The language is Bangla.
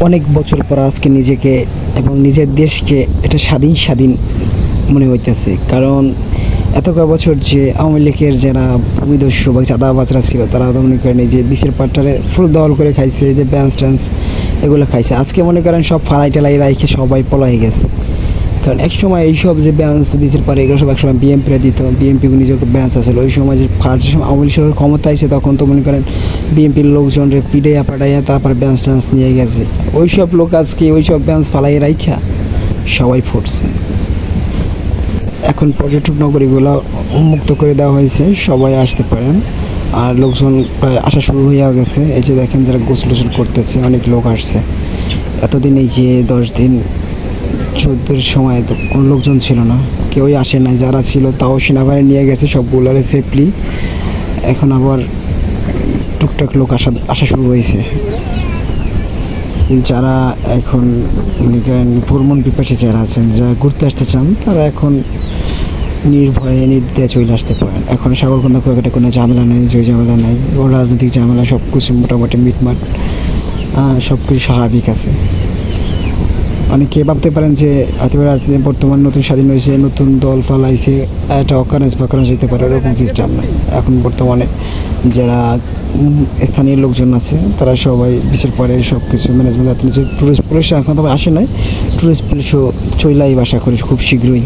অনেক বছর পর আজকে নিজেকে এবং নিজের দেশকে এটা স্বাধীন স্বাধীন মনে হইতেছে। কারণ এত কয়েক বছর যে আওয়ামী লীগের যারা ভূমিদস্যু বা চাঁদাবাজরা ছিল তারা তো মনে করেন এই যে বিশের পাট্টারে ফুল দল করে খাইছে, যে ব্যান্স ট্যান্স এগুলো খাইছে। আজকে মনে করেন সব ফালাই টালাই রাইখে সবাই পলাই গেছে। কারণ এক সময় এইসব যে ব্যান্স বিচের পারে এগুলো সব একসময় বিএমপিরা দিত, বিএমপি নিজের ব্যান্স আছে। ওই সময় যে ফার্স্ট সময় আওয়ামী লীগ সরকার ক্ষমতা আইছে তখন তো মনে করেন বিএমপির লোকজনরে পিটাইয়া পাটাইয়া তারপরে ব্যান্স ট্যান্স নিয়ে গেছে। ওইসব লোক আজকে ওইসব ব্যান্স ফালাই রাইখা সবাই ফুটছে। এখন পর্যটক নগরীগুলো উন্মুক্ত করে দেওয়া হয়েছে, সবাই আসতে পারেন। আর লোকজন প্রায় আসা শুরু হয়ে গেছে। এই যে দেখেন যারা গোসল টোসল করতেছে, অনেক লোক আসছে। এতদিন এই যে 10 দিন 14 সময় তো কোনো লোকজন ছিল না, কেউই আসে নাই। যারা ছিল তাও সেনাবাহিনী নিয়ে গেছে সবগুলোরে সেফলি। এখন আবার টুকটাক লোক আসা শুরু হয়েছে। যারা এখন মনে করেন ভ্রমণ পিপাসী যারা আছেন, যারা ঘুরতে আসতে চান, তারা এখন নির্ভয়ে নির্দ্বিধায় চলে আসতে পারেন। এখন সাগরকন্দা কুয়াকাটা কোনো ঝামেলা নেই, জয় ঝামেলা নেই, ও রাজনৈতিক ঝামেলা সব কিছু মোটামুটি মিটমাট, সব কিছু স্বাভাবিক আছে। অনেকে ভাবতে পারেন যে হয়তো রাজনীতি বর্তমান নতুন স্বাধীন হয়েছে, নতুন দল ফালাইছে, একটা অকারেন্স বাকারেন্স হইতে পারে, এরকম সিস্টেম নাই। এখন বর্তমানে যারা স্থানীয় লোকজন আছে তারা সবাই বিশের পরে সব কিছু ম্যানেজমেন্ট। টুরিস্ট পুলিশ এখন তবে আসে নাই, টুরিস্ট পুলিশও চইলাই বাসা করি খুব শীঘ্রই।